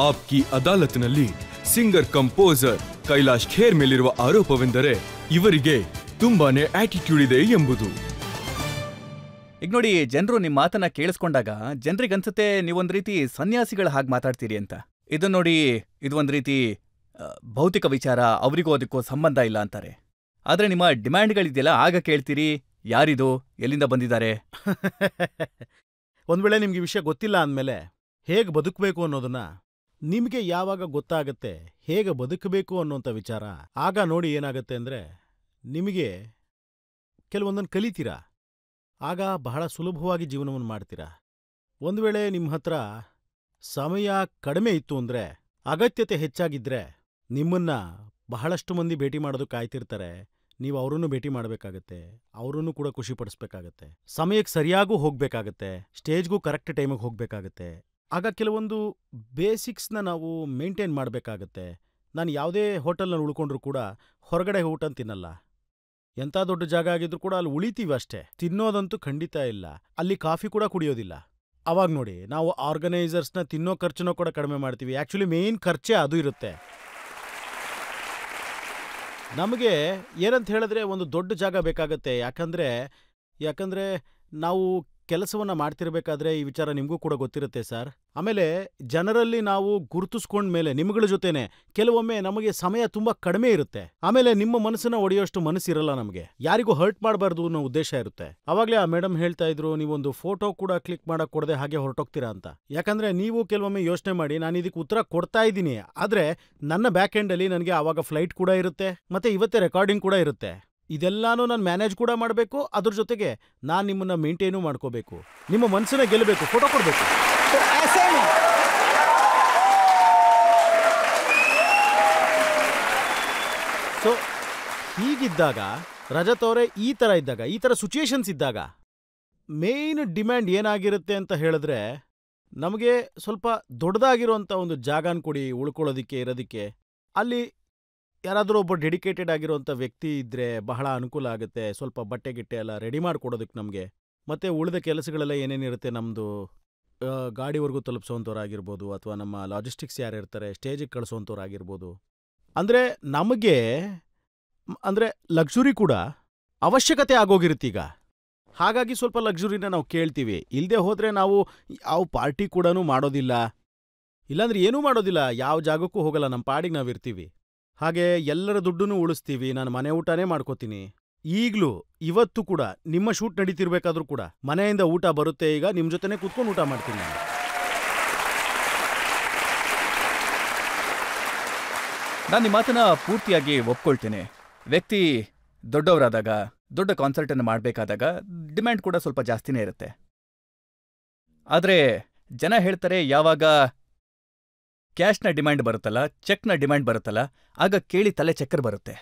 App ಕಿ ಅದಾಲತ್ನಲ್ಲಿ singer composer Kailash Kher ಮೇಲಿರುವ ಆರೋಪವೆಂದರೆ ಇವರಿಗೆ ತುಂಬಾನೇ ಆಟಿಟ್ಯೂಡ್ ಇದೆ ಎಂಬುದು. ಈಗ ನೋಡಿ, ಜನರು ನಿಮ್ಮ ಮಾತನ್ನ ಕೇಳಿಸ್ಕೊಂಡಾಗ ಜನರಿಗನ್ಸುತ್ತೆ ನೀವೊಂದ್ ರೀತಿ ಸನ್ಯಾಸಿಗಳ ಹಾಗೆ ಮಾತಾಡ್ತೀರಿ ಅಂತ. ಇದನ್ನ ನೋಡಿ, ಇದು ಒಂದ್ ರೀತಿ ಭೌತಿಕ ವಿಚಾರ, ಅವರಿಗೂ ಅದಕ್ಕೂ ಸಂಬಂಧ ಇಲ್ಲ ಅಂತಾರೆ. ಆದ್ರೆ ನಿಮ್ಮ ಡಿಮ್ಯಾಂಡ್ಗಳಿದೆಯಲ್ಲ, ಆಗ ಕೇಳ್ತೀರಿ ಯಾರಿದು, ಎಲ್ಲಿಂದ ಬಂದಿದ್ದಾರೆ. ಒಂದ್ ವೇಳೆ ನಿಮ್ಗೆ ವಿಷಯ ಗೊತ್ತಿಲ್ಲ ಅಂದ್ಮೇಲೆ ಹೇಗೆ ಬದುಕಬೇಕು ಅನ್ನೋದನ್ನ ನಿಮಗೆ ಯಾವಾಗ ಗೊತ್ತಾಗತ್ತೆ, ಹೇಗೆ ಬದುಕಬೇಕು ಅನ್ನೋಂಥ ವಿಚಾರ, ಆಗ ನೋಡಿ ಏನಾಗತ್ತೆ ಅಂದ್ರೆ ನಿಮಗೆ ಕೆಲವೊಂದನ್ನು ಕಲಿತೀರಾ. ಆಗ ಬಹಳ ಸುಲಭವಾಗಿ ಜೀವನವನ್ನು ಮಾಡ್ತೀರಾ. ಒಂದು ವೇಳೆ ನಿಮ್ಮ ಹತ್ರ ಸಮಯ ಕಡಿಮೆ ಇತ್ತು ಅಂದ್ರೆ, ಅಗತ್ಯತೆ ಹೆಚ್ಚಾಗಿದ್ರೆ, ನಿಮ್ಮನ್ನ ಬಹಳಷ್ಟು ಮಂದಿ ಭೇಟಿ ಮಾಡೋದಕ್ಕೆ ಕಾಯ್ತಿರ್ತಾರೆ. ನೀವು ಅವರನ್ನು ಭೇಟಿ ಮಾಡಬೇಕಾಗತ್ತೆ, ಅವರನ್ನು ಕೂಡ ಖುಷಿಪಡಿಸ್ಬೇಕಾಗತ್ತೆ, ಸಮಯಕ್ಕೆ ಸರಿಯಾಗೂ ಹೋಗ್ಬೇಕಾಗತ್ತೆ, ಸ್ಟೇಜ್ಗೂ ಕರೆಕ್ಟ್ ಟೈಮಿಗೆ ಹೋಗ್ಬೇಕಾಗತ್ತೆ. ಆಗ ಕೆಲವೊಂದು ಬೇಸಿಕ್ಸ್ನ ನಾವು ಮೇಂಟೈನ್ ಮಾಡಬೇಕಾಗತ್ತೆ. ನಾನು ಯಾವುದೇ ಹೋಟೆಲ್ನಲ್ಲಿ ಉಳ್ಕೊಂಡ್ರೂ ಕೂಡ ಹೊರಗಡೆ ಊಟ ತಿನ್ನಲ್ಲ. ಎಂಥ ದೊಡ್ಡ ಜಾಗ ಆಗಿದ್ರು ಕೂಡ ಅಲ್ಲಿ ಉಳಿತೀವಿ ಅಷ್ಟೇ, ತಿನ್ನೋದಂತೂ ಖಂಡಿತ ಇಲ್ಲ. ಅಲ್ಲಿ ಕಾಫಿ ಕೂಡ ಕುಡಿಯೋದಿಲ್ಲ. ಅವಾಗ ನೋಡಿ, ನಾವು ಆರ್ಗನೈಸರ್ಸ್ನ ತಿನ್ನೋ ಖರ್ಚುನೂ ಕೂಡ ಕಡಿಮೆ ಮಾಡ್ತೀವಿ. ಆ್ಯಕ್ಚುಲಿ ಮೇಯ್ನ್ ಖರ್ಚೇ ಅದು ಇರುತ್ತೆ. ನಮಗೆ ಏನಂತ ಹೇಳಿದ್ರೆ ಒಂದು ದೊಡ್ಡ ಜಾಗ ಬೇಕಾಗತ್ತೆ. ಯಾಕಂದ್ರೆ ನಾವು ಕೆಲಸವನ್ನ ಮಾಡ್ತಿರ್ಬೇಕಾದ್ರೆ ಈ ವಿಚಾರ ನಿಮಗೂ ಕೂಡ ಗೊತ್ತಿರುತ್ತೆ ಸರ್. ಆಮೇಲೆ ಜನರಲ್ಲಿ ನಾವು ಗುರುತಿಸ್ಕೊಂಡ್ಮೇಲೆ ನಿಮ್ಗಳ ಜೊತೆನೆ ಕೆಲವೊಮ್ಮೆ ನಮಗೆ ಸಮಯ ತುಂಬಾ ಕಡಿಮೆ ಇರುತ್ತೆ. ಆಮೇಲೆ ನಿಮ್ಮ ಮನಸ್ಸನ್ನ ಒಡೆಯೋಷ್ಟು ಮನಸ್ಸಿರಲ್ಲ ನಮಗೆ, ಯಾರಿಗೂ ಹರ್ಟ್ ಮಾಡಬಾರ್ದು ಅನ್ನೋ ಉದ್ದೇಶ ಇರುತ್ತೆ. ಅವಾಗಲೇ ಆ ಮೇಡಮ್ ಹೇಳ್ತಾ ಇದ್ರು, ನೀವೊಂದು ಫೋಟೋ ಕೂಡ ಕ್ಲಿಕ್ ಮಾಡಕ್ ಕೊಡದೆ ಹಾಗೆ ಹೊರಟೋಗ್ತೀರಾ ಅಂತ. ಯಾಕಂದ್ರೆ ನೀವು ಕೆಲವೊಮ್ಮೆ ಯೋಚನೆ ಮಾಡಿ, ನಾನು ಇದಕ್ಕೆ ಉತ್ತರ ಕೊಡ್ತಾ ಇದ್ದೀನಿ, ಆದ್ರೆ ನನ್ನ ಬ್ಯಾಕ್ ಎಂಡ್ ಅಲ್ಲಿ ನನಗೆ ಆವಾಗ ಫ್ಲೈಟ್ ಕೂಡ ಇರುತ್ತೆ, ಮತ್ತೆ ಇವತ್ತೇ ರೆಕಾರ್ಡಿಂಗ್ ಕೂಡ ಇರುತ್ತೆ. ಇದೆಲ್ಲಾನು ನಾನು ಮ್ಯಾನೇಜ್ ಕೂಡ ಮಾಡಬೇಕು. ಅದ್ರ ಜೊತೆಗೆ ನಾನು ನಿಮ್ಮನ್ನ ಮೇಂಟೈನು ಮಾಡ್ಕೋಬೇಕು, ನಿಮ್ಮ ಮನಸ್ಸನ್ನ ಗೆಲ್ಲಬೇಕು, ಫೋಟೋ ಕೊಡಬೇಕು. ಸೊ ಹೀಗಿದ್ದಾಗ ರಜತ್ ಅವರೇ, ಈ ಥರ ಸಿಚುಯೇಷನ್ಸ್ ಇದ್ದಾಗ ಮೇನ್ ಡಿಮ್ಯಾಂಡ್ ಏನಾಗಿರುತ್ತೆ ಅಂತ ಹೇಳಿದ್ರೆ, ನಮಗೆ ಸ್ವಲ್ಪ ದೊಡ್ಡದಾಗಿರುವಂಥ ಒಂದು ಜಾಗನ ಕೊಡಿ ಉಳ್ಕೊಳ್ಳೋದಿಕ್ಕೆ, ಇರೋದಿಕ್ಕೆ. ಅಲ್ಲಿ ಯಾರಾದರೂ ಒಬ್ಬ ಡೆಡಿಕೇಟೆಡ್ ಆಗಿರುವಂಥ ವ್ಯಕ್ತಿ ಇದ್ದರೆ ಬಹಳ ಅನುಕೂಲ ಆಗುತ್ತೆ. ಸ್ವಲ್ಪ ಬಟ್ಟೆ ಗಿಟ್ಟೆ ಎಲ್ಲ ರೆಡಿ ಮಾಡಿಕೊಡೋದಕ್ಕೆ ನಮಗೆ, ಮತ್ತು ಉಳಿದ ಕೆಲಸಗಳೆಲ್ಲ ಏನೇನಿರುತ್ತೆ ನಮ್ಮದು, ಗಾಡಿವರೆಗೂ ತಲುಪಿಸೋವಂಥವ್ರಾಗಿರ್ಬೋದು, ಅಥವಾ ನಮ್ಮ ಲಾಜಿಸ್ಟಿಕ್ಸ್ ಯಾರು ಇರ್ತಾರೆ ಸ್ಟೇಜಿಗೆ ಕಳಿಸೋವಂಥವ್ರಾಗಿರ್ಬೋದು. ಅಂದರೆ ನಮಗೆ ಲಕ್ಸುರಿ ಕೂಡ ಅವಶ್ಯಕತೆ ಆಗೋಗಿರುತ್ತೀಗ. ಹಾಗಾಗಿ ಸ್ವಲ್ಪ ಲಕ್ಸುರಿನ ನಾವು ಕೇಳ್ತೀವಿ. ಇಲ್ಲದೆ ಹೋದರೆ ನಾವು ಯಾವ ಪಾರ್ಟಿ ಕೂಡ ಮಾಡೋದಿಲ್ಲ, ಇಲ್ಲಾಂದ್ರೆ ಏನೂ ಮಾಡೋದಿಲ್ಲ, ಯಾವ ಜಾಗಕ್ಕೂ ಹೋಗಲ್ಲ, ನಮ್ಮ ಪಾಡಿಗೆ ನಾವು ಇರ್ತೀವಿ. ಹಾಗೆ ಎಲ್ಲರ ದುಡ್ಡನ್ನು ಉಳಿಸ್ತೀವಿ. ನಾನು ಮನೆ ಊಟನೇ ಮಾಡ್ಕೋತೀನಿ. ಈಗಲೂ ಇವತ್ತು ಕೂಡ ನಿಮ್ಮ ಶೂಟ್ ನಡೀತಿರ್ಬೇಕಾದ್ರೂ ಕೂಡ ಮನೆಯಿಂದ ಊಟ ಬರುತ್ತೆ. ಈಗ ನಿಮ್ಮ ಜೊತೆನೇ ಕೂತ್ಕೊಂಡು ಊಟ ಮಾಡ್ತೀನಿ ನಾನು. ನಿಮ್ಮ ಮಾತನ್ನ ಪೂರ್ತಿಯಾಗಿ ಒಪ್ಕೊಳ್ತೇನೆ. ವ್ಯಕ್ತಿ ದೊಡ್ಡವರಾದಾಗ, ದೊಡ್ಡ ಕಾನ್ಸರ್ಟನ್ನು ಮಾಡಬೇಕಾದಾಗ ಡಿಮ್ಯಾಂಡ್ ಕೂಡ ಸ್ವಲ್ಪ ಜಾಸ್ತಿನೇ ಇರುತ್ತೆ. ಆದರೆ ಜನ ಹೇಳ್ತಾರೆ, ಯಾವಾಗ ಕ್ಯಾಶ್ನ ಡಿಮ್ಯಾಂಡ್ ಬರುತ್ತಲ್ಲ, ಚೆಕ್ನ ಡಿಮ್ಯಾಂಡ್ ಬರುತ್ತಲ್ಲ, ಆಗ ಕೇಳಿ ತಲೆ ಚಕ್ಕರ್ ಬರುತ್ತೆ.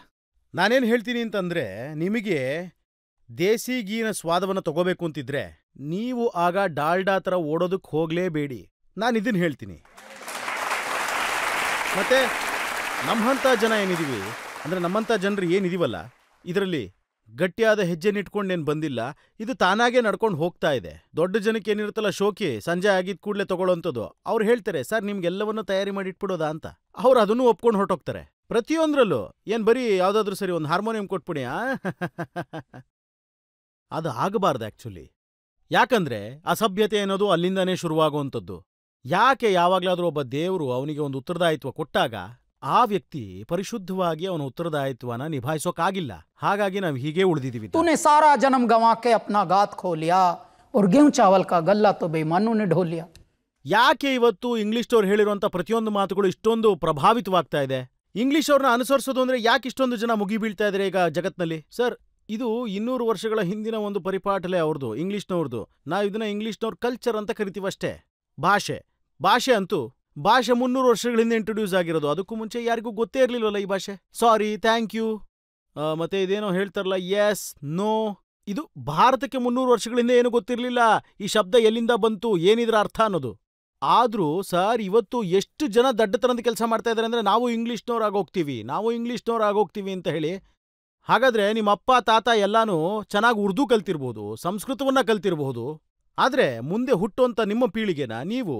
ನಾನೇನು ಹೇಳ್ತೀನಿ ಅಂತಂದ್ರೆ, ನಿಮಗೆ ದೇಸಿ ಗೀನ ಸ್ವಾದವನ್ನು ತಗೋಬೇಕು ಅಂತಿದ್ರೆ ನೀವು ಆಗ ಡಾಲ್ಡಾ ಥರ ಓಡೋದಕ್ಕೆ ಹೋಗಲೇಬೇಡಿ. ನಾನು ಇದನ್ನು ಹೇಳ್ತೀನಿ. ಮತ್ತೆ ನಮ್ಮಂಥ ಜನ ಏನಿದೀವಿ ಅಂದರೆ, ನಮ್ಮಂಥ ಜನರು ಏನಿದೀವಲ್ಲ, ಇದರಲ್ಲಿ ಗಟ್ಟಿಯಾದ ಹೆಜ್ಜೆನಿಟ್ಕೊಂಡೇನು ಬಂದಿಲ್ಲ. ಇದು ತಾನಾಗೇ ನಡ್ಕೊಂಡು ಹೋಗ್ತಾ ಇದೆ. ದೊಡ್ಡ ಜನಕ್ಕೆ ಏನಿರುತ್ತಲ್ಲ ಶೋಕಿ, ಸಂಜೆ ಆಗಿದ್ದ ಕೂಡಲೇ ತಗೊಳ್ಳೋಂಥದ್ದು, ಅವ್ರು ಹೇಳ್ತಾರೆ, ಸರ್ ನಿಮ್ಗೆಲ್ಲವನ್ನೂ ತಯಾರಿ ಮಾಡಿ ಇಟ್ಬಿಡೋದಾ ಅಂತ. ಅವ್ರು ಅದನ್ನು ಒಪ್ಕೊಂಡು ಹೊರಟೋಗ್ತಾರೆ. ಪ್ರತಿಯೊಂದರಲ್ಲೂ ಏನು ಬರೀ ಯಾವುದಾದ್ರೂ ಸರಿ ಒಂದು ಹಾರ್ಮೋನಿಯಂ ಕೊಟ್ಬಿಡಿ, ಅದು ಆಗಬಾರ್ದು ಆ್ಯಕ್ಚುಲಿ. ಯಾಕಂದ್ರೆ ಅಸಭ್ಯತೆ ಅನ್ನೋದು ಅಲ್ಲಿಂದಾನೇ ಶುರುವಾಗುವಂಥದ್ದು. ಯಾಕೆ ಯಾವಾಗಲಾದರೂ ಒಬ್ಬ ದೇವರು ಅವನಿಗೆ ಒಂದು ಉತ್ತರದಾಯಿತ್ವ ಕೊಟ್ಟಾಗ ಆ ವ್ಯಕ್ತಿ ಪರಿಶುದ್ಧವಾಗಿ ಅವನ ಉತ್ತರದಾಯಿತ್ವನ ನಿಭಾಯಿಸೋಕ್ಕಾಗಿಲ್ಲ. ಹಾಗಾಗಿ ನಾವು ಹೀಗೆ ಉಳಿದಿದ್ದೀವಿ. तूने सारा जन्म गंवा के अपना गात खो लिया और गेहूं चावल का गल्ला तो बेईमानों ने ढो लिया. ಯಾಕೆ ಇವತ್ತು ಇಂಗ್ಲಿಷ್ ಅವ್ರು ಹೇಳಿರುವಂಥ ಪ್ರತಿಯೊಂದು ಮಾತುಗಳು ಇಷ್ಟೊಂದು ಪ್ರಭಾವಿತವಾಗ್ತಾ ಇದೆ? ಇಂಗ್ಲಿಷ್ ಅವ್ರನ್ನ ಅನುಸರಿಸೋದು ಅಂದ್ರೆ ಯಾಕೆ ಇಷ್ಟೊಂದು ಜನ ಮುಗಿ ಬೀಳ್ತಾ ಇದ್ದಾರೆ ಈಗ ಜಗತ್ನಲ್ಲಿ? ಸರ್, ಇದು 200 ವರ್ಷಗಳ ಹಿಂದಿನ ಒಂದು ಪರಿಪಾಠಲೆ ಅವ್ರದ್ದು, ಇಂಗ್ಲಿಷ್ನವ್ರದ್ದು. ನಾವು ಇದನ್ನ ಇಂಗ್ಲಿಷ್ನವ್ರ ಕಲ್ಚರ್ ಅಂತ ಕರಿತೀವಷ್ಟೇ. ಭಾಷೆ ಅಂತೂ 300 ವರ್ಷಗಳ ಹಿಂದೆ ಇಂಟ್ರೊಡ್ಯೂಸ್ ಆಗಿರೋದು. ಅದಕ್ಕೂ ಮುಂಚೆ ಯಾರಿಗೂ ಗೊತ್ತೇ ಇರಲಿಲ್ವಲ್ಲ ಈ ಭಾಷೆ. ಸಾರಿ, ಥ್ಯಾಂಕ್ ಯು, ಮತ್ತೆ ಇದೇನೋ ಹೇಳ್ತಾರಲ್ಲ, ಎಸ್, ನೋ, ಇದು ಭಾರತಕ್ಕೆ 300 ವರ್ಷಗಳಿಂದ ಏನು ಗೊತ್ತಿರಲಿಲ್ಲ. ಈ ಶಬ್ದ ಎಲ್ಲಿಂದ ಬಂತು, ಏನಿದ್ರ ಅರ್ಥ ಅನ್ನೋದು. ಆದ್ರೂ ಸರ್, ಇವತ್ತು ಎಷ್ಟು ಜನ ದಡ್ಡತನದ ಕೆಲಸ ಮಾಡ್ತಾ ಇದ್ದಾರೆ ಅಂದ್ರೆ, ನಾವು ಇಂಗ್ಲಿಷ್ನವ್ರು ಆಗೋಗ್ತೀವಿ ಅಂತ ಹೇಳಿ. ಹಾಗಾದ್ರೆ ನಿಮ್ಮ ಅಪ್ಪ ತಾತ ಎಲ್ಲಾನು ಚೆನ್ನಾಗಿ ಉರ್ದು ಕಲ್ತಿರ್ಬೋದು, ಸಂಸ್ಕೃತವನ್ನ ಕಲ್ತಿರ್ಬಹುದು, ಆದ್ರೆ ಮುಂದೆ ಹುಟ್ಟುವಂತ ನಿಮ್ಮ ಪೀಳಿಗೆನ ನೀವು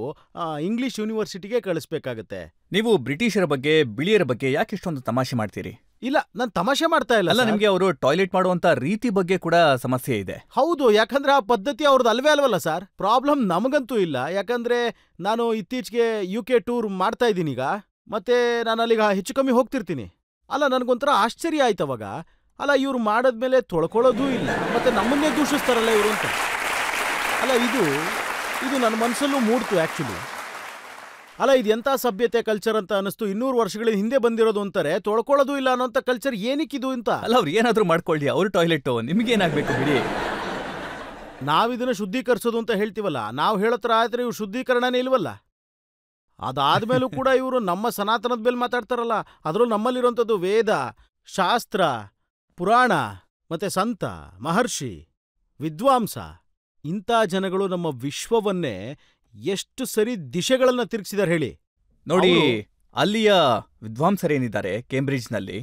ಇಂಗ್ಲಿಷ್ ಯೂನಿವರ್ಸಿಟಿಗೆ ಕಳಿಸ್ಬೇಕಾಗತ್ತೆ. ನೀವು ಬ್ರಿಟಿಷರ ಬಗ್ಗೆ, ಬಿಳಿಯರ ಬಗ್ಗೆ ಯಾಕೆ ಇಷ್ಟೊಂದು ತಮಾಷೆ ಮಾಡ್ತೀರಿ? ಇಲ್ಲ, ನಾನು ತಮಾಷೆ ಮಾಡ್ತಾ ಇಲ್ಲ. ಅಲ್ಲ, ನಿಮ್ಗೆ ಅವರು ಟಾಯ್ಲೆಟ್ ಮಾಡುವಂತ ರೀತಿ ಬಗ್ಗೆ ಕೂಡ ಸಮಸ್ಯೆ ಇದೆ. ಹೌದು, ಯಾಕಂದ್ರೆ ಆ ಪದ್ಧತಿ ಅವ್ರದ್ದು ಅಲ್ವಲ್ಲ ಸರ್. ಪ್ರಾಬ್ಲಮ್ ನಮಗಂತೂ ಇಲ್ಲ, ಯಾಕಂದ್ರೆ ನಾನು ಇತ್ತೀಚೆಗೆ UK ಟೂರ್ ಮಾಡ್ತಾ ಇದ್ದೀನಿ ಈಗ. ಮತ್ತೆ ನಾನು ಅಲ್ಲಿಗೆ ಹೆಚ್ಚು ಕಮ್ಮಿ ಹೋಗ್ತಿರ್ತೀನಿ. ಅಲ್ಲ, ನನಗೊಂಥರ ಆಶ್ಚರ್ಯ ಆಯ್ತು ಅವಾಗ. ಅಲ್ಲ, ಇವ್ರು ಮಾಡದ್ಮೇಲೆ ತೊಳ್ಕೊಳ್ಳೋದೂ ಇಲ್ಲ, ಮತ್ತೆ ನಮ್ಮನ್ನೇ ದೂಷಿಸ್ತಾರಲ್ಲ ಇವರು ಅಂತ. ಅಲ್ಲ, ಇದು ನನ್ನ ಮನಸ್ಸಲ್ಲೂ ಮೂಡ್ತು ಆ್ಯಕ್ಚುಲಿ. ಅಲ್ಲ, ಇದು ಎಂಥ ಸಭ್ಯತೆ ಕಲ್ಚರ್ ಅಂತ ಅನ್ನಿಸ್ತು. 200 ವರ್ಷಗಳ ಹಿಂದೆ ಬಂದಿರೋದು ಅಂತಾರೆ, ತೊಳ್ಕೊಳ್ಳೋದು ಇಲ್ಲ ಅನ್ನೋಂಥ ಕಲ್ಚರ್ ಏನಕ್ಕಿದು ಅಂತ. ಅಲ್ಲ, ಅವ್ರು ಏನಾದ್ರೂ ಮಾಡ್ಕೊಳ್ಳಿ, ಅವ್ರ ಟಾಯ್ಲೆಟ್ ನಿಮ್ಗೇನಾಗ್ಬೇಕು ಬಿಡಿ. ನಾವಿದನ್ನ ಶುದ್ಧೀಕರಿಸೋದು ಅಂತ ಹೇಳ್ತೀವಲ್ಲ, ನಾವು ಹೇಳತ್ರ ಆದ್ರೆ ಇವ್ರು ಶುದ್ಧೀಕರಣನೇ ಇಲ್ವಲ್ಲ. ಅದಾದ್ಮೇಲೂ ಕೂಡ ಇವರು ನಮ್ಮ ಸನಾತನದ ಮೇಲೆ ಮಾತಾಡ್ತಾರಲ್ಲ. ಅದರಲ್ಲೂ ನಮ್ಮಲ್ಲಿರುವಂಥದ್ದು ವೇದ, ಶಾಸ್ತ್ರ, ಪುರಾಣ, ಮತ್ತೆ ಸಂತ, ಮಹರ್ಷಿ, ವಿದ್ವಾಂಸ, ಇಂಥ ಜನಗಳು ನಮ್ಮ ವಿಶ್ವವನ್ನೇ ಎಷ್ಟು ಸರಿ ದಿಶೆಗಳನ್ನ ತಿರುಗಿಸಿದಾರೆ ಹೇಳಿ. ನೋಡಿ, ಅಲ್ಲಿಯ ವಿದ್ವಾಂಸರೇನಿದ್ದಾರೆ ಕೇಂಬ್ರಿಡ್ಜ್ನಲ್ಲಿ,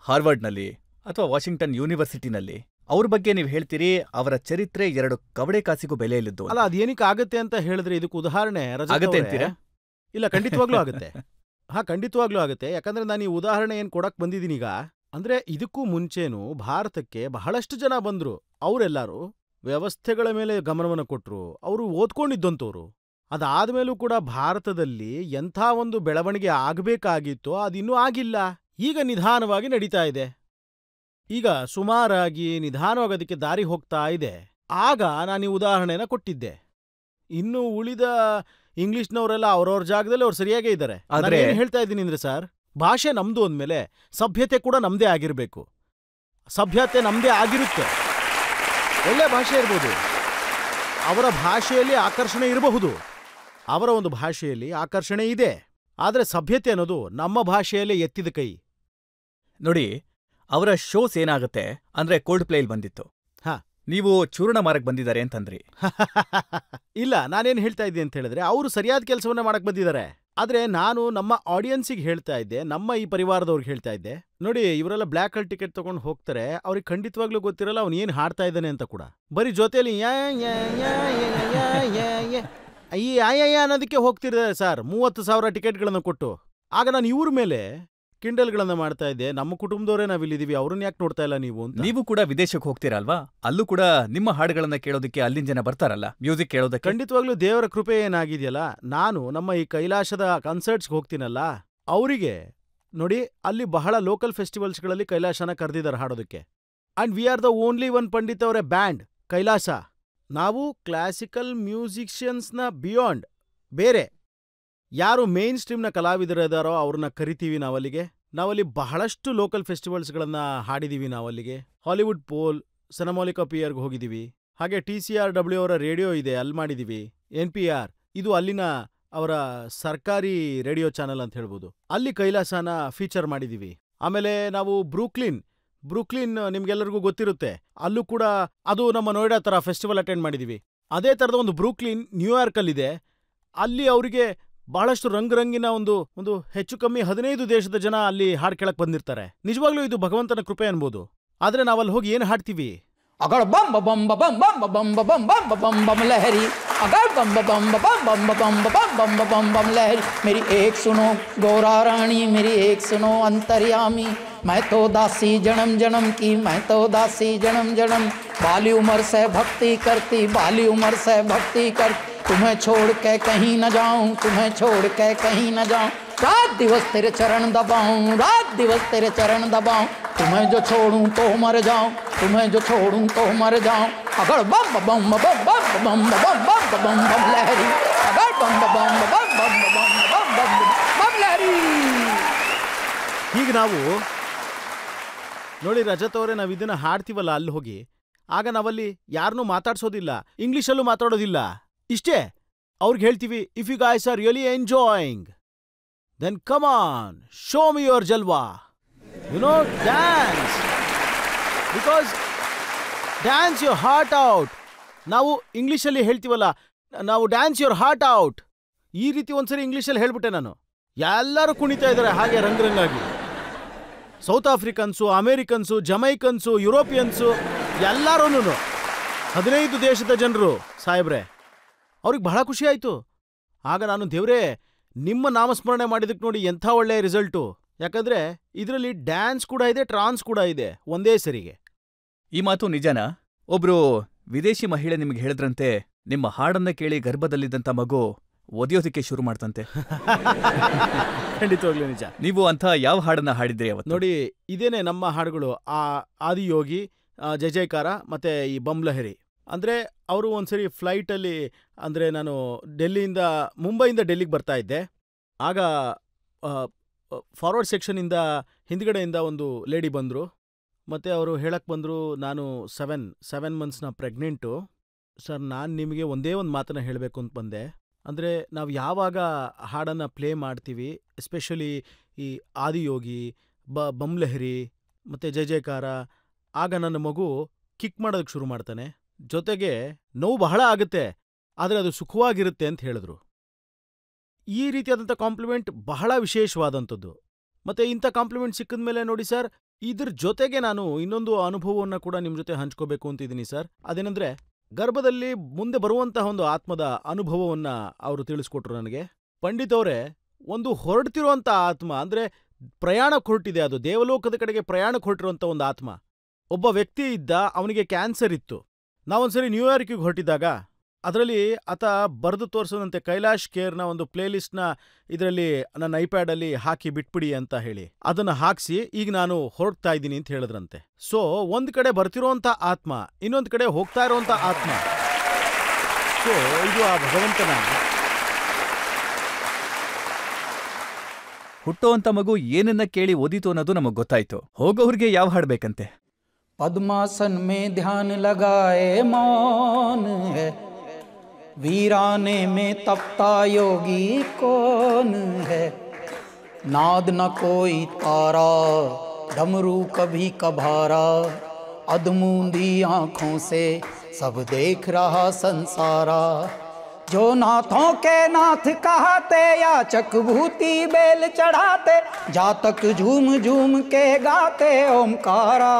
ಹಾರ್ವರ್ಡ್ನಲ್ಲಿ ಅಥವಾ ವಾಷಿಂಗ್ಟನ್ ಯೂನಿವರ್ಸಿಟಿನಲ್ಲಿ, ಅವ್ರ ಬಗ್ಗೆ ನೀವು ಹೇಳ್ತೀರಿ ಅವರ ಚರಿತ್ರೆ 2 ಕವಡೆ ಕಾಸಿಗೂ ಬೆಲೆ ಇಲ್ಲದ್ದು. ಅಲ್ಲ, ಅದೇನಕ್ಕೆ ಆಗತ್ತೆ ಅಂತ ಹೇಳಿದ್ರೆ ಇದಕ್ಕೆ ಉದಾಹರಣೆ ಆಗತ್ತೆ ಅಂತೀರಾ? ಇಲ್ಲ, ಖಂಡಿತವಾಗ್ಲೂ ಆಗುತ್ತೆ. ಖಂಡಿತವಾಗ್ಲೂ ಆಗುತ್ತೆ. ಯಾಕಂದ್ರೆ ನಾನು ಈ ಉದಾಹರಣೆ ಏನ್ ಕೊಡಕ್ ಬಂದಿದ್ದೀನಿ ಈಗ ಅಂದ್ರೆ, ಇದಕ್ಕೂ ಮುಂಚೆನೂ ಭಾರತಕ್ಕೆ ಬಹಳಷ್ಟು ಜನ ಬಂದ್ರು. ಅವರೆಲ್ಲರೂ ವ್ಯವಸ್ಥೆಗಳ ಮೇಲೆ ಗಮನವನ್ನು ಕೊಟ್ರು. ಅವರು ಓದ್ಕೊಂಡಿದ್ದಂಥವ್ರು. ಅದಾದ್ಮೇಲೂ ಕೂಡ ಭಾರತದಲ್ಲಿ ಎಂಥ ಒಂದು ಬೆಳವಣಿಗೆ ಆಗಬೇಕಾಗಿತ್ತೋ ಅದಿನ್ನೂ ಆಗಿಲ್ಲ. ಈಗ ನಿಧಾನವಾಗಿ ನಡೀತಾ ಇದೆ. ಈಗ ಸುಮಾರಾಗಿ ನಿಧಾನವಾಗಿ ಅದಕ್ಕೆ ದಾರಿ ಹೋಗ್ತಾ ಇದೆ. ಆಗ ನಾನು ಈ ಉದಾಹರಣೆನ ಕೊಟ್ಟಿದ್ದೆ. ಇನ್ನು ಉಳಿದ ಇಂಗ್ಲಿಷ್ನವರೆಲ್ಲ ಅವ್ರವ್ರ ಜಾಗದಲ್ಲಿ ಅವ್ರು ಸರಿಯಾಗೇ ಇದ್ದಾರೆ. ಆದ್ರೆ ಏನ್ ಹೇಳ್ತಾ ಇದ್ದೀನಿ ಅಂದ್ರೆ ಸರ್, ಭಾಷೆ ನಮ್ದು ಅಂದ್ಮೇಲೆ ಸಭ್ಯತೆ ಕೂಡ ನಮ್ದೇ ಆಗಿರ್ಬೇಕು. ಸಭ್ಯತೆ ನಮ್ದೇ ಆಗಿರುತ್ತೆ. ಒಳ್ಳೆ ಭಾಷೆ ಇರ್ಬೋದು, ಅವರ ಭಾಷೆಯಲ್ಲಿ ಆಕರ್ಷಣೆ ಇರಬಹುದು, ಅವರ ಒಂದು ಭಾಷೆಯಲ್ಲಿ ಆಕರ್ಷಣೆ ಇದೆ. ಆದ್ರೆ ಸಭ್ಯತೆ ಅನ್ನೋದು ನಮ್ಮ ಭಾಷೆಯಲ್ಲೇ ಎತ್ತಿದ ಕೈ. ನೋಡಿ, ಅವರ ಶೋಸ್ ಏನಾಗುತ್ತೆ ಅಂದ್ರೆ ಕೋಲ್ಡ್ ಪ್ಲೇಲ್ ಬಂದಿತ್ತು. ನೀವು ಚೂರ್ಣ ಮಾರಕ್ ಬಂದಿದ್ದಾರೆ ಅಂತಂದ್ರಿ. ಇಲ್ಲ, ನಾನೇನ್ ಹೇಳ್ತಾ ಇದ್ದೆ ಅಂತ ಹೇಳಿದ್ರೆ, ಅವರು ಸರಿಯಾದ ಕೆಲಸವನ್ನ ಮಾಡಕ್ ಬಂದಿದ್ದಾರೆ. ಆದ್ರೆ ನಾನು ನಮ್ಮ ಆಡಿಯನ್ಸಿಗೆ ಹೇಳ್ತಾ ಇದ್ದೆ, ನಮ್ಮ ಈ ಪರಿವಾರದವ್ರಿಗೆ ಹೇಳ್ತಾ ಇದ್ದೆ, ನೋಡಿ ಇವರೆಲ್ಲ ಬ್ಲ್ಯಾಕ್ ಅಲ್ಲಿ ಟಿಕೆಟ್ ತಗೊಂಡು ಹೋಗ್ತಾರೆ, ಅವ್ರಿಗೆ ಖಂಡಿತವಾಗ್ಲೂ ಗೊತ್ತಿರಲ್ಲ ಅವ್ನು ಏನ್ ಹಾಡ್ತಾ ಇದ್ದಾನೆ ಅಂತ ಕೂಡ. ಬರೀ ಜೊತೆಯಲ್ಲಿ ಈ ಅನ್ನೋದಕ್ಕೆ ಹೋಗ್ತಿರ್ತಾರೆ ಸರ್, 30,000 ಟಿಕೆಟ್ಗಳನ್ನು ಕೊಟ್ಟು. ಆಗ ನಾನು ಇವ್ರ ಮೇಲೆ ಕಿಂಡಲ್ಗಳನ್ನ ಮಾಡ್ತಾ ಇದ್ದೆ, ನಮ್ಮ ಕುಟುಂಬದವರೇ ನಾವಿಲ್ಲಿದೀವಿ, ಅವ್ರನ್ನ ಯಾಕೆ ನೋಡ್ತಾ ಇಲ್ಲ ನೀವು ಅಂತ. ನೀವು ಕೂಡ ವಿದೇಶಕ್ಕೆ ಹೋಗ್ತೀರಲ್ವಾ, ಅಲ್ಲೂ ಕೂಡ ನಿಮ್ಮ ಹಾಡುಗಳನ್ನ ಕೇಳೋದಕ್ಕೆ ಅಲ್ಲಿನ ಜನ ಬರ್ತಾರಲ್ಲ, ಮ್ಯೂಸಿಕ್ ಕೇಳೋದಕ್ಕೆ. ಖಂಡಿತವಾಗ್ಲೂ ದೇವರ ಕೃಪೆ ಏನಾಗಿದೆಯಲ್ಲ, ನಾನು ನಮ್ಮ ಈ ಕೈಲಾಸದ ಕನ್ಸರ್ಟ್ಸ್ಗೆ ಹೋಗ್ತೀನಲ್ಲ, ಅವರಿಗೆ ನೋಡಿ ಅಲ್ಲಿ ಬಹಳ ಲೋಕಲ್ ಫೆಸ್ಟಿವಲ್ಸ್ಗಳಲ್ಲಿ ಕೈಲಾಸನ ಕರೆದಿದ್ದಾರೆ ಹಾಡೋದಕ್ಕೆ. And we are the only one Pandit ಅವರೇ ಬ್ಯಾಂಡ್ ಕೈಲಾಸ. ನಾವು ಕ್ಲಾಸಿಕಲ್ ಮ್ಯೂಸಿಷಿಯನ್ಸ್ನ ಬಿಯಾಂಡ್ ಬೇರೆ ಯಾರು ಮೇನ್ ಸ್ಟ್ರೀಮ್ನ ಕಲಾವಿದರಿದಾರೋ ಅವ್ರನ್ನ ಕರಿತೀವಿ ನಾವಲ್ಲಿಗೆ. ನಾವಲ್ಲಿ ಬಹಳಷ್ಟು ಲೋಕಲ್ ಫೆಸ್ಟಿವಲ್ಸ್ಗಳನ್ನ ಹಾಡಿದೀವಿ. ನಾವಲ್ಲಿಗೆ ಹಾಲಿವುಡ್ ಪೋಲ್, ಸನಮೌಲಿಕಾ ಪಿಯರ್ಗೆ ಹೋಗಿದ್ದೀವಿ. ಹಾಗೆ TCRW ಅವರ ರೇಡಿಯೋ ಇದೆ, ಅಲ್ಲಿ ಮಾಡಿದೀವಿ. NPR ಇದು ಅಲ್ಲಿನ ಅವರ ಸರ್ಕಾರಿ ರೇಡಿಯೋ ಚಾನಲ್ ಅಂತ ಹೇಳ್ಬೋದು, ಅಲ್ಲಿ ಕೈಲಾಸನ ಫೀಚರ್ ಮಾಡಿದೀವಿ. ಆಮೇಲೆ ನಾವು ಬ್ರೂಕ್ಲಿನ್ ನಿಮ್ಗೆಲ್ಲರಿಗೂ ಗೊತ್ತಿರುತ್ತೆ, ಅಲ್ಲೂ ಕೂಡ ಅದು ನಮ್ಮ ನೋಯ್ಡಾ ತರ ಫೆಸ್ಟಿವಲ್ ಅಟೆಂಡ್ ಮಾಡಿದೀವಿ. ಅದೇ ತರದ ಒಂದು ಬ್ರೂಕ್ಲಿನ್ ನ್ಯೂಯಾರ್ಕಲ್ಲಿದೆ. ಅಲ್ಲಿ ಅವರಿಗೆ ಬಹಳಷ್ಟು ರಂಗಿನ ಒಂದು ಹೆಚ್ಚು ಕಮ್ಮಿ 15 ದೇಶದ ಜನ ಅಲ್ಲಿ ಹಾಡ್ ಕೇಳಕ್ ಬಂದಿರ್ತಾರೆ. ನಿಜವಾಗ್ಲೂ ಇದು ಭಗವಂತನ ಕೃಪೆ ಅನ್ಬೋದು. ಆದ್ರೆ ನಾವಲ್ಲಿ ಹೋಗಿ ಏನ್ ಹಾಡ್ತೀವಿ, अगर बम बम बम बम बम बम बम बम बम बम लहरी, अगर बम बम बम बम बम बम बम बम लहरी, मेरी एक सुनो गौरा रानी, मेरी एक सुनो अंतर्यामी, मैं तो दासी जन्म जन्म की, मैं तो दासी जन्म जन्म, बाली उम्र से भक्ति करती, बाली उम्र से भक्ति कर, तुम्हें छोड़ के कहीं न जाऊं, तुम्हें छोड़ के कहीं न जाऊं, रात दिवस तेरे चरण दबाऊं, रात दिवस तेरे चरण दबाऊं, तुम्हें जो छोड़ूं तो मर जाऊं, तुम्हें जो छोड़ूं तो मर जाऊं, अगर बम बम बम बम बम बम बम बम लहरी, अगर बम बम बम बम बम बम लहरी. ಈಗ ನಾವು ನೋಡಿ ರಜತ್ ಅವರೇ, ನಾವು ಇದನ್ನ ಹಾಡ್ತೀವಲ್ಲ ಅಲ್ಲಿ ಹೋಗಿ, ಆಗ ನಾವಲ್ಲಿ ಯಾರನ್ನೂ ಮಾತಾಡ್ಸೋದಿಲ್ಲ, ಇಂಗ್ಲಿಷಲ್ಲೂ ಮಾತಾಡೋದಿಲ್ಲ. ಇಷ್ಟೇ ಅವ್ರಿಗೆ ಹೇಳ್ತೀವಿ, if you guys are really enjoying then come on show me your ಜಲ್ವಾ, you know, dance, because dance your heart out. ನಾವು ಇಂಗ್ಲಿಷಲ್ಲಿ ಹೇಳ್ತೀವಲ್ಲ, ನಾವು ಡ್ಯಾನ್ಸ್ ಯುವರ್ ಹಾರ್ಟ್ ಔಟ್, ಈ ರೀತಿ ಒಂದ್ಸರಿ ಇಂಗ್ಲಿಷಲ್ಲಿ ಹೇಳ್ಬಿಟ್ಟೆ ನಾನು. ಎಲ್ಲರೂ ಕುಣಿತಾ ಇದ್ದಾರೆ ಹಾಗೆ ರಂಗಾಗಿ. ಸೌತ್ ಆಫ್ರಿಕನ್ಸು, ಅಮೇರಿಕನ್ಸು, ಜಮೈಕನ್ಸು, ಯುರೋಪಿಯನ್ಸು, ಎಲ್ಲರೂ 15 ದೇಶದ ಜನರು ಸಾಹೇಬ್ರೆ ಅವ್ರಿಗೆ ಬಹಳ ಖುಷಿ ಆಯಿತು. ಆಗ ನಾನು ದೇವ್ರೇ, ನಿಮ್ಮ ನಾಮಸ್ಮರಣೆ ಮಾಡಿದಕ್ಕೆ ನೋಡಿ ಎಂಥ ಒಳ್ಳೆಯ ರಿಸಲ್ಟು. ಯಾಕಂದ್ರೆ ಇದರಲ್ಲಿ ಡ್ಯಾನ್ಸ್ ಕೂಡ ಇದೆ, ಟ್ರಾನ್ಸ್ ಕೂಡ ಇದೆ ಒಂದೇ ಸರಿಗೆ. ಈ ಮಾತು ನಿಜನಾ? ಒಬ್ರು ವಿದೇಶಿ ಮಹಿಳೆ ನಿಮ್ಗೆ ಹೇಳಿದ್ರಂತೆ ನಿಮ್ಮ ಹಾಡನ್ನ ಕೇಳಿ ಗರ್ಭದಲ್ಲಿದ್ದಂಥ ಮಗು ಒದಿಯೋದಕ್ಕೆ ಶುರು ಮಾಡ್ತಂತೆ. ಖಂಡಿತವಾಗ್ಲೂ ನಿಜ. ನೀವು ಅಂಥ ಯಾವ ಹಾಡನ್ನ ಹಾಡಿದ್ರಿ ಅವತ್ತು? ನೋಡಿ, ಇದೇನೆ ನಮ್ಮ ಹಾಡುಗಳು. ಆದಿಯೋಗಿ, ಜಯ ಜಯಕಾರ ಮತ್ತೆ ಈ ಬಂಬ್ಲಹರಿ. ಅಂದರೆ ಅವರು ಒಂದ್ಸರಿ ಫ್ಲೈಟಲ್ಲಿ, ಅಂದರೆ ನಾನು ಮುಂಬೈಯಿಂದ ಡೆಲ್ಲಿಗೆ ಬರ್ತಾ ಇದ್ದೆ. ಆಗ ಫಾರ್ವರ್ಡ್ ಸೆಕ್ಷನಿಂದ ಹಿಂದ್ಗಡೆಯಿಂದ ಒಂದು ಲೇಡಿ ಬಂದರು. ಮತ್ತು ಅವರು ಹೇಳಕ್ಕೆ ಬಂದರು, ನಾನು 7 ಮಂತ್ಸ್ನ ಪ್ರೆಗ್ನೆಂಟು. ಸರ್, ನಾನು ನಿಮಗೆ ಒಂದೇ ಒಂದು ಮಾತನ್ನು ಹೇಳಬೇಕು ಅಂತ ಬಂದೆ. ಅಂದರೆ ನಾವು ಯಾವಾಗ ಹಾಡನ್ನು ಪ್ಲೇ ಮಾಡ್ತೀವಿ, ಎಸ್ಪೆಷಲಿ ಈ ಆದಿಯೋಗಿ, ಬಂಬ್ಲಹರಿ ಮತ್ತು ಜಯ ಜಯಕಾರ, ಆಗ ನನ್ನ ಮಗು ಕಿಕ್ ಮಾಡೋದಕ್ಕೆ ಶುರು ಮಾಡ್ತಾನೆ. ಜೊತೆಗೆ ನೋವು ಬಹಳ ಆಗುತ್ತೆ, ಆದರೆ ಅದು ಸುಖವಾಗಿರುತ್ತೆ ಅಂತ ಹೇಳಿದ್ರು. ಈ ರೀತಿಯಾದಂಥ ಕಾಂಪ್ಲಿಮೆಂಟ್ ಬಹಳ ವಿಶೇಷವಾದಂಥದ್ದು. ಮತ್ತು ಇಂಥ ಕಾಂಪ್ಲಿಮೆಂಟ್ ಸಿಕ್ಕಿದ ಮೇಲೆ ನೋಡಿ ಸರ್, ಇದ್ರ ಜೊತೆಗೆ ನಾನು ಇನ್ನೊಂದು ಅನುಭವವನ್ನು ಕೂಡ ನಿಮ್ಮ ಜೊತೆ ಹಂಚ್ಕೋಬೇಕು ಅಂತಿದ್ದೀನಿ ಸರ್. ಅದೇನೆಂದರೆ, ಗರ್ಭದಲ್ಲಿ ಮುಂದೆ ಬರುವಂತಹ ಒಂದು ಆತ್ಮದ ಅನುಭವವನ್ನು ಅವರು ತಿಳಿಸ್ಕೊಟ್ರು ನನಗೆ. ಪಂಡಿತ್ ಅವರೇ, ಒಂದು ಹೊರಡ್ತಿರುವಂಥ ಆತ್ಮ, ಅಂದರೆ ಪ್ರಯಾಣಕ್ಕೆ ಹೊರಟಿದೆ, ಅದು ದೇವಲೋಕದ ಕಡೆಗೆ ಪ್ರಯಾಣಕ್ಕೆ ಹೊರಟಿರುವಂಥ ಒಂದು ಆತ್ಮ. ಒಬ್ಬ ವ್ಯಕ್ತಿ ಇದ್ದ, ಅವನಿಗೆ ಕ್ಯಾನ್ಸರ್ ಇತ್ತು. ನಾವೊಂದ್ಸರಿ ನ್ಯೂಯಾರ್ಕಿಗೆ ಹೊರಟಿದ್ದಾಗ ಅದರಲ್ಲಿ ಆತ ಬರೆದು ತೋರಿಸೋದಂತೆ, ಕೈಲಾಶ್ ಖೇರ್ನ ಒಂದು ಪ್ಲೇಲಿಸ್ಟ್ನ ಇದರಲ್ಲಿ ನನ್ನ ಐಪ್ಯಾಡಲ್ಲಿ ಹಾಕಿ ಬಿಟ್ಬಿಡಿ ಅಂತ ಹೇಳಿ ಅದನ್ನು ಹಾಕಿಸಿ ಈಗ ನಾನು ಹೊರಡ್ತಾ ಇದ್ದೀನಿ ಅಂತ ಹೇಳಿದ್ರಂತೆ. ಸೊ ಒಂದು ಕಡೆ ಬರ್ತಿರೋಂಥ ಆತ್ಮ, ಇನ್ನೊಂದು ಕಡೆ ಹೋಗ್ತಾ ಇರೋಂಥ ಆತ್ಮ. ಸೊ ಇದು ಆ ಭಗವಂತನ. ಹುಟ್ಟುವಂಥ ಮಗು ಏನನ್ನ ಕೇಳಿ ಓದಿತು ಅನ್ನೋದು ನಮಗ್ ಗೊತ್ತಾಯ್ತು. ಹೋಗೋವ್ರಿಗೆ ಯಾವ ಹಾಡ್ಬೇಕಂತೆ? पद्मासन में ध्यान लगाए मौन है, वीराने में तपता योगी कौन है। नाद न कोई तारा, डमरू कभी कभारा, अधमूंदी आँखों से सब देख रहा संसारा। जो नाथों के नाथ कहते, याचक भूति बेल चढ़ाते, जातक झूम झूम के गाते ओमकारा।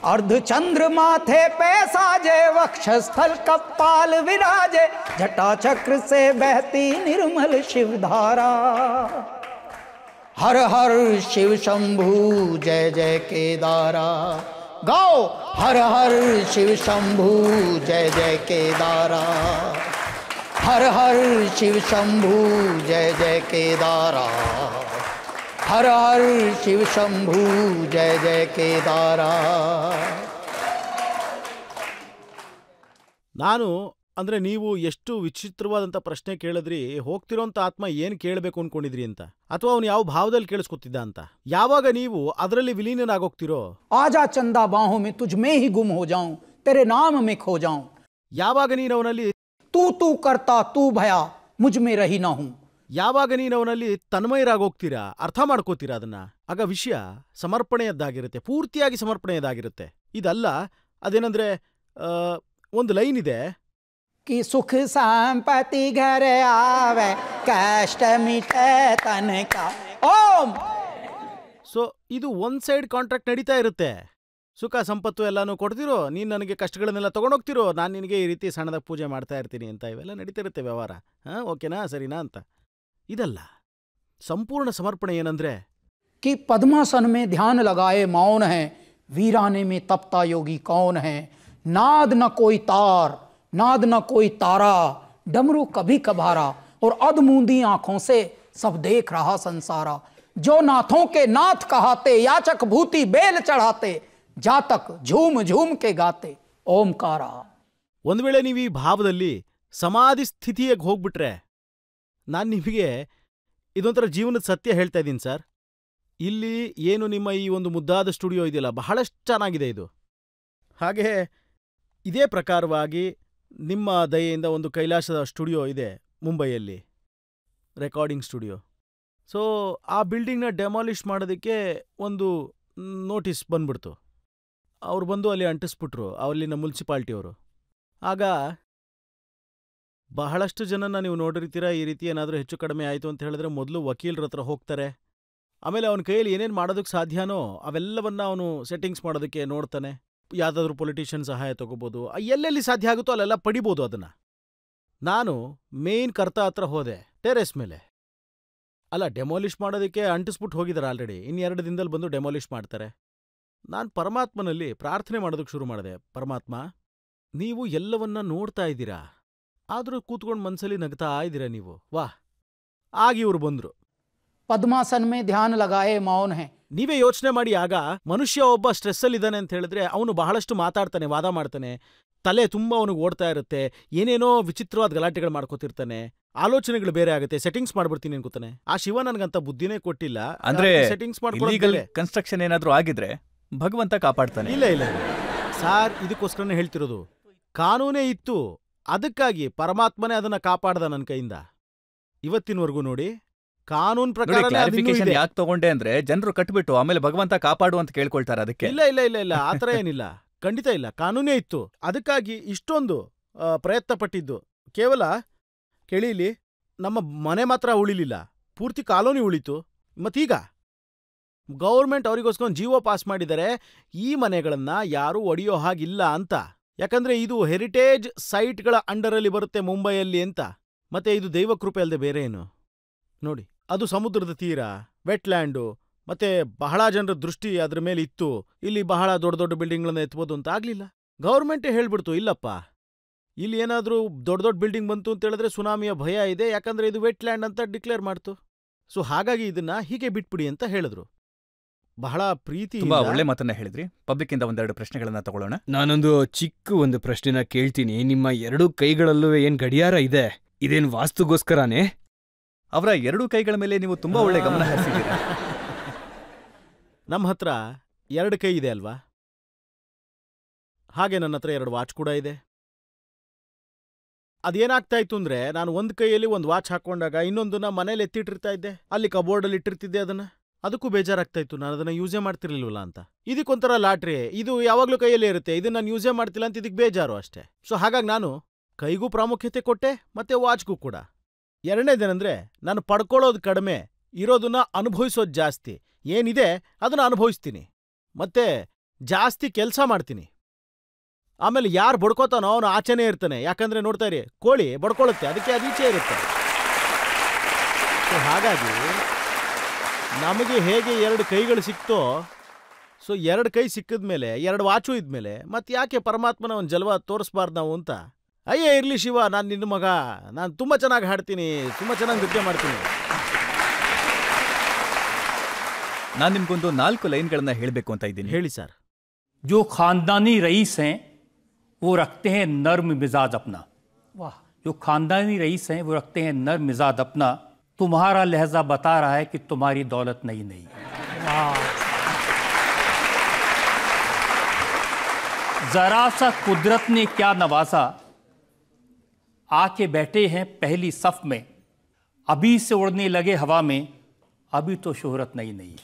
अर्धचंद्र माथे पे साजे, वक्षस्थल कपाल विराजे, जटा चक्र से बहती निर्मल शिवधारा। हर हर शिव शंभू जय जय केदारा, गाओ हर हर शिव शंभू जय जय केदारा। हर हर शिव शंभू जय जय केदारा, हर हर शिव शंभू जय जय केदारा। ನಾನು ಅಂದರೆ ನೀವು ಎಷ್ಟು ವಿಚಿತ್ರವಾದಂಥ ಪ್ರಶ್ನೆ ಕೇಳಿದ್ರಿ. ಹೋಗ್ತಿರೋಂಥ ಆತ್ಮ ಏನು ಕೇಳಬೇಕು ಅಂದ್ಕೊಂಡಿದ್ರಿ ಅಂತ, ಅಥವಾ ಅವನು ಯಾವ ಭಾವದಲ್ಲಿ ಕೇಳಿಸ್ಕೊತಿದ್ದ ಅಂತ. ಯಾವಾಗ ನೀವು ಅದರಲ್ಲಿ ವಿಲೀನನಾಗೋಗ್ತಿರೋ, आजा चंदा बाहों में तुझ में ही गुम हो जाऊं, तेरे नाम में खो जाऊं। ಯಾವಾಗ ನೀನು ಅವನಲ್ಲಿ तू तू करता तू भया, मुझ में रही ना हूं। ಯಾವಾಗ ನೀನು ಅವನಲ್ಲಿ ತನ್ಮಯರಾಗೋಗ್ತೀರಾ, ಅರ್ಥ ಮಾಡ್ಕೋತೀರಾ ಅದನ್ನ, ಆಗ ವಿಷಯ ಸಮರ್ಪಣೆಯದ್ದಾಗಿರುತ್ತೆ, ಪೂರ್ತಿಯಾಗಿ ಸಮರ್ಪಣೆಯದ್ದಾಗಿರುತ್ತೆ. ಇದಲ್ಲ, ಅದೇನಂದ್ರೆ ಒಂದು ಲೈನ್ ಇದೆ, कि सुख संपत्ति घर आवे, कष्ट मिटे तन का ओम। ಸೊ ಇದು ಒನ್ ಸೈಡ್ ಕಾಂಟ್ರಾಕ್ಟ್ ನಡೀತಾ ಇರುತ್ತೆ. ಸುಖ ಸಂಪತ್ತು ಎಲ್ಲಾನು ಕೊಡ್ತಿರೋ, ನೀನು ನನಗೆ ಕಷ್ಟಗಳನ್ನೆಲ್ಲ ತೊಗೊಂಡೋಗ್ತಿರೋ, ನಾನು ನಿನಗೆ ಈ ರೀತಿ ಸಣ್ಣದ ಪೂಜೆ ಮಾಡ್ತಾ ಇರ್ತೀನಿ ಅಂತ, ಇವೆಲ್ಲ ನಡೀತಾ ಇರುತ್ತೆ ವ್ಯವಹಾರ. ಓಕೆನಾ, ಸರಿನಾ ಅಂತ. ಇದಲ್ಲ ಸಂಪೂರ್ಣ ಸಮರ್ಪಣೆ. ಏನಂದ್ರೆ, कि पद्मासन में ध्यान लगाए मौन है, वीराने में तपता योगी कौन है। नाद न कोई तार, नाद न कोई तारा, डमरू कभी कभारा, और अधमूंदी आंखों से सब देख रहा संसारा। जो नाथों के नाथ कहाते, याचक भूति बेल चढ़ाते, जातक झूम झूम के गाते ओमकारा। ಒಂದು ವೇಳೆ ನೀವು ಈ ಭಾವದಲ್ಲಿ ಸಮಾಧಿ ಸ್ಥಿತಿಯಾಗಿ ಹೋಗ್ಬಿಟ್ರೆ, ನಾನು ನಿಮಗೆ ಇದೊಂಥರ ಜೀವನದ ಸತ್ಯ ಹೇಳ್ತಾ ಇದ್ದೀನಿ ಸರ್. ಇಲ್ಲಿ ಏನು ನಿಮ್ಮ ಈ ಒಂದು ಮುದ್ದಾದ ಸ್ಟುಡಿಯೋ ಇದೆಯಲ್ಲ, ಬಹಳಷ್ಟು ಚೆನ್ನಾಗಿದೆ ಇದು. ಹಾಗೆ ಇದೇ ಪ್ರಕಾರವಾಗಿ ನಿಮ್ಮ ದಯೆಯಿಂದ ಒಂದು ಕೈಲಾಸದ ಸ್ಟುಡಿಯೋ ಇದೆ ಮುಂಬೈಯಲ್ಲಿ, ರೆಕಾರ್ಡಿಂಗ್ ಸ್ಟುಡಿಯೋ. ಸೊ ಆ ಬಿಲ್ಡಿಂಗ್ನ ಡೆಮಾಲಿಷ್ ಮಾಡೋದಕ್ಕೆ ಒಂದು ನೋಟಿಸ್ ಬಂದ್ಬಿಡ್ತು. ಅವ್ರು ಬಂದು ಅಲ್ಲಿ ಅಂಟಿಸ್ಬಿಟ್ರು, ಅಲ್ಲಿನ ಮುನ್ಸಿಪಾಲ್ಟಿಯವರು. ಆಗ ಬಹಳಷ್ಟು ಜನನ ನೀವು ನೋಡಿರ್ತೀರ, ಈ ರೀತಿ ಏನಾದರೂ ಹೆಚ್ಚು ಕಡಿಮೆ ಆಯಿತು ಅಂತ ಹೇಳಿದ್ರೆ ಮೊದಲು ವಕೀಲರ ಹತ್ರ ಹೋಗ್ತಾರೆ. ಆಮೇಲೆ ಅವನ ಕೈಯಲ್ಲಿ ಏನೇನು ಮಾಡೋದಕ್ಕೆ ಸಾಧ್ಯನೋ ಅವೆಲ್ಲವನ್ನ ಅವನು ಸೆಟ್ಟಿಂಗ್ಸ್ ಮಾಡೋದಕ್ಕೆ ನೋಡ್ತಾನೆ. ಯಾವುದಾದ್ರೂ ಪೊಲಿಟಿಷಿಯನ್ ಸಹಾಯ ತಗೋಬೋದು, ಎಲ್ಲೆಲ್ಲಿ ಸಾಧ್ಯ ಆಗುತ್ತೋ ಅಲ್ಲೆಲ್ಲ ಪಡಿಬೋದು ಅದನ್ನು. ನಾನು ಮೇನ್ ಕರ್ತ ಹತ್ರ ಹೋದೆ, ಟೆರೆಸ್ ಮೇಲೆ. ಅಲ್ಲ, ಡೆಮಾಲಿಷ್ ಮಾಡೋದಕ್ಕೆ ಅಂಟಿಸ್ಬಿಟ್ಟು ಹೋಗಿದ್ದಾರೆ ಆಲ್ರೆಡಿ. 2 ದಿನದಲ್ಲಿ ಬಂದು ಡೆಮಾಲಿಷ್ ಮಾಡ್ತಾರೆ. ನಾನು ಪರಮಾತ್ಮನಲ್ಲಿ ಪ್ರಾರ್ಥನೆ ಮಾಡೋದಕ್ಕೆ ಶುರು ಮಾಡಿದೆ. ಪರಮಾತ್ಮ, ನೀವು ಎಲ್ಲವನ್ನ ನೋಡ್ತಾ ಇದ್ದೀರಾ, ಆದರೂ ಕೂತ್ಕೊಂಡು ಮನ್ಸಲ್ಲಿ ನಗ್ತಾ ಇದ್ದೀರಾ ನೀವು. ವಾಹ್. ಆಗ ಇವ್ರು ಬಂದ್ರು. पद्मासन में ध्यान लगाए मौन है. ನೀವೇ ಯೋಚನೆ ಮಾಡಿ, ಆಗ ಮನುಷ್ಯ ಒಬ್ಬ ಸ್ಟ್ರೆಸ್ಸಲ್ಲಿದ್ದಾನೆ ಅಂತ ಹೇಳಿದ್ರೆ ಅವನು ಬಹಳಷ್ಟು ಮಾತಾಡ್ತಾನೆ, ವಾದ ಮಾಡ್ತಾನೆ, ತಲೆ ತುಂಬ ಅವನಿಗೆ ಓಡ್ತಾ ಇರುತ್ತೆ, ಏನೇನೋ ವಿಚಿತ್ರವಾದ ಗಲಾಟೆಗಳು ಮಾಡ್ಕೋತಿರ್ತಾನೆ, ಆಲೋಚನೆಗಳು ಬೇರೆ ಆಗುತ್ತೆ, ಸೆಟ್ಟಿಂಗ್ಸ್ ಮಾಡ್ಬಿಡ್ತೀನಿ ಅನ್ಕೋತಾನೆ. ಆ ಶಿವ ನನ್ಗಂತ ಬುದ್ಧಿನೇ ಕೊಟ್ಟಿಲ್ಲ. ಅಂದ್ರೆ ಸೆಟ್ಟಿಂಗ್ಸ್ ಇಲ್ಲೀಗಲ್ ಕನ್ಸ್ಟ್ರಕ್ಷನ್ ಏನಾದ್ರೂ ಆಗಿದ್ರೆ ಭಗವಂತ ಕಾಪಾಡ್ತಾನೆ. ಇಲ್ಲ ಇಲ್ಲ ಸಾರ್, ಇದಕ್ಕೋಸ್ಕರನೇ ಹೇಳ್ತಿರೋದು. ಕಾನೂನೇ ಇತ್ತು, ಅದಕ್ಕಾಗಿ ಪರಮಾತ್ಮನೇ ಅದನ್ನ ಕಾಪಾಡ್ದ ನನ್ನ ಕೈಯಿಂದ. ಇವತ್ತಿನವರೆಗೂ ನೋಡಿ, ಕಾನೂನ್ ಪ್ರಕಾರ ಯಾಕೆ ತಗೊಂಡೆ ಅಂದ್ರೆ ಜನರು ಕಟ್ಬಿಟ್ಟು ಆಮೇಲೆ ಭಗವಂತ ಕಾಪಾಡು ಅಂತ ಕೇಳ್ಕೊಳ್ತಾರೆ. ಅದಕ್ಕೆ ಇಲ್ಲ ಇಲ್ಲ ಇಲ್ಲ ಇಲ್ಲ ಆತರ ಏನಿಲ್ಲ, ಖಂಡಿತ ಇಲ್ಲ. ಕಾನೂನೇ ಇತ್ತು, ಅದಕ್ಕಾಗಿ ಇಷ್ಟೊಂದು ಪ್ರಯತ್ನ ಪಟ್ಟಿದ್ದು. ಕೇವಲ ಕೇಳಿಲಿ, ನಮ್ಮ ಮನೆ ಮಾತ್ರ ಉಳಿಲಿಲ್ಲ, ಪೂರ್ತಿ ಕಾಲೋನಿ ಉಳಿತು. ಮತ್ತೀಗ ಗೌರ್ಮೆಂಟ್ ಅವರಿಗೋಸ್ಕರ ಜೀವೋ ಪಾಸ್ ಮಾಡಿದರೆ ಈ ಮನೆಗಳನ್ನ ಯಾರೂ ಒಡೆಯೋ ಹಾಗಿಲ್ಲ ಅಂತ. ಯಾಕಂದ್ರೆ ಇದು ಹೆರಿಟೇಜ್ ಸೈಟ್ಗಳ ಅಂಡರಲ್ಲಿ ಬರುತ್ತೆ ಮುಂಬೈಯಲ್ಲಿ ಅಂತ. ಮತ್ತೆ ಇದು ದೈವ ಕೃಪೆ ಅಲ್ಲದೆ ಬೇರೆ ಏನು ನೋಡಿ. ಅದು ಸಮುದ್ರದ ತೀರ, ವೆಟ್ಲ್ಯಾಂಡು, ಮತ್ತೆ ಬಹಳ ಜನರ ದೃಷ್ಟಿ ಅದ್ರ ಮೇಲೆ ಇತ್ತು. ಇಲ್ಲಿ ಬಹಳ ದೊಡ್ಡ ದೊಡ್ಡ ಬಿಲ್ಡಿಂಗ್ಗಳನ್ನ ಎತ್ಬೋದು ಅಂತ ಆಗ್ಲಿಲ್ಲ. ಗೌರ್ಮೆಂಟೇ ಹೇಳ್ಬಿಡ್ತು, ಇಲ್ಲಪ್ಪ ಇಲ್ಲಿ ಏನಾದ್ರೂ ದೊಡ್ಡ ದೊಡ್ಡ ಬಿಲ್ಡಿಂಗ್ ಬಂತು ಅಂತ ಹೇಳಿದ್ರೆ ಸುನಾಮಿಯ ಭಯ ಇದೆ, ಯಾಕಂದ್ರೆ ಇದು ವೆಟ್ಲ್ಯಾಂಡ್ ಅಂತ ಡಿಕ್ಲೇರ್ ಮಾಡ್ತು. ಸೊ ಹಾಗಾಗಿ ಇದನ್ನ ಹೀಗೆ ಬಿಟ್ಬಿಡಿ ಅಂತ ಹೇಳಿದ್ರು. ಬಹಳ ಪ್ರೀತಿ. ತುಂಬಾ ಒಳ್ಳೆ ಮಾತನ್ನ ಹೇಳಿದ್ರಿ. ಪಬ್ಲಿಕ್ ಇಂದ 2 ಪ್ರಶ್ನೆಗಳನ್ನ ತಗೊಳ್ಳೋಣ. ನಾನೊಂದು ಚಿಕ್ಕ ಪ್ರಶ್ನೆನ ಕೇಳ್ತೀನಿ. ನಿಮ್ಮ 2 ಕೈಗಳಲ್ಲೂ ಏನ್ ಗಡಿಯಾರ ಇದೆ, ಇದೇನ್ ವಾಸ್ತುಗೋಸ್ಕರನೇ? ಅವರ 2 ಕೈಗಳ ಮೇಲೆ ನೀವು ತುಂಬಾ ಒಳ್ಳೆ ಗಮನ ಹರಿಸಿದ್ದೀರಾ. ನಮ್ಮ ಹತ್ರ 2 ಕೈ ಇದೆ ಅಲ್ವಾ? ಹಾಗೆ ನನ್ನ ಹತ್ರ 2 ವಾಚ್ ಕೂಡ ಇದೆ. ಅದೇನಾಗ್ತಾ ಇತ್ತು ಅಂದ್ರೆ, ನಾನು ಒಂದ್ ಕೈಯಲ್ಲಿ ಒಂದು ವಾಚ್ ಹಾಕೊಂಡಾಗ ಇನ್ನೊಂದನ್ನ ಮನೇಲಿ ಎತ್ತಿಟ್ಟಿರ್ತಾ ಇದ್ದೆ, ಅಲ್ಲಿ ಕಬೋರ್ಡಲ್ಲಿ ಇಟ್ಟಿರ್ತಿದ್ದೆ. ಅದಕ್ಕೂ ಬೇಜಾರಾಗ್ತಾ ಇತ್ತು, ನಾನು ಅದನ್ನ ಯೂಸೇ ಮಾಡ್ತಿರ್ಲಿಲ್ವಲ್ಲ ಅಂತ. ಇದಕ್ಕೊಂಥರ ಲಾಟ್ರಿ, ಇದು ಯಾವಾಗ್ಲೂ ಕೈಯಲ್ಲೇ ಇರುತ್ತೆ, ಇದನ್ನ ನಾನು ಯೂಸೇ ಮಾಡ್ತಿಲ್ಲ ಅಂತ ಇದಕ್ಕೆ ಬೇಜಾರು ಅಷ್ಟೇ. ಸೊ ಹಾಗಾಗಿ ನಾನು ಕೈಗೂ ಪ್ರಾಮುಖ್ಯತೆ ಕೊಟ್ಟೆ, ಮತ್ತೆ ವಾಚ್ಗೂ ಕೂಡ. 2ನೇದೇನೆಂದ್ರೆ, ನಾನು ಪಡ್ಕೊಳ್ಳೋದು ಕಡಿಮೆ, ಇರೋದನ್ನ ಅನುಭವಿಸೋದು ಜಾಸ್ತಿ. ಏನಿದೆ ಅದನ್ನ ಅನುಭವಿಸ್ತೀನಿ, ಮತ್ತೆ ಜಾಸ್ತಿ ಕೆಲಸ ಮಾಡ್ತೀನಿ. ಆಮೇಲೆ ಯಾರು ಬಡ್ಕೋತಾನೋ ಅವನು ಆಚೆನೇ ಇರ್ತಾನೆ. ಯಾಕಂದ್ರೆ ನೋಡ್ತಾ ಇರಿ, ಕೋಳಿ ಬಡ್ಕೊಳ್ಳುತ್ತೆ, ಅದಕ್ಕೆ ಅದು ಈಚೆ ಇರುತ್ತೆ. ಸೊ ಹಾಗಾಗಿ ನಮಗೆ ಹೇಗೆ 2 ಕೈಗಳು ಸಿಕ್ತೋ, ಸೊ 2 ಕೈ ಸಿಕ್ಕಿದ್ಮೇಲೆ 2 ವಾಚು ಇದ್ಮೇಲೆ ಮತ್ತೆ ಯಾಕೆ ಪರಮಾತ್ಮನ ಒಂದು ಜಲ್ವ ತೋರಿಸ್ಬಾರ್ದು ನಾವು ಅಂತ. ಅಯ್ಯೇ ಇರ್ಲಿ ಶಿವ, ನಾನು ನಿನ್ನ ಮಗ, ನಾನು ತುಂಬಾ ಚೆನ್ನಾಗಿ ಹಾಡ್ತೀನಿ, ತುಂಬಾ ಚೆನ್ನಾಗಿ ನೃತ್ಯ ಮಾಡ್ತೀನಿ. ನಾನು ನಿಮ್ಗೊಂದು 4 ಲೈನ್ಗಳನ್ನ ಹೇಳಬೇಕು ಅಂತ ಇದ್ದೀನಿ. ಹೇಳಿ ಸರ್. जो खानदानी रईस हैं वो रखते हैं नर्म मिजाज अपना. वाह. जो खानदानी रईस हैं वो रखते हैं नर्म मिजाज अपना. तुम्हारा लहजा बता रहा है कि तुम्हारी दौलत नई नहीं. जरा सा कुदरत ने क्या नवाजा, आके बैठे हैं पहली सफ में, अभी से उड़ने लगे हवा में, अभी तो शोहरत नई नहीं.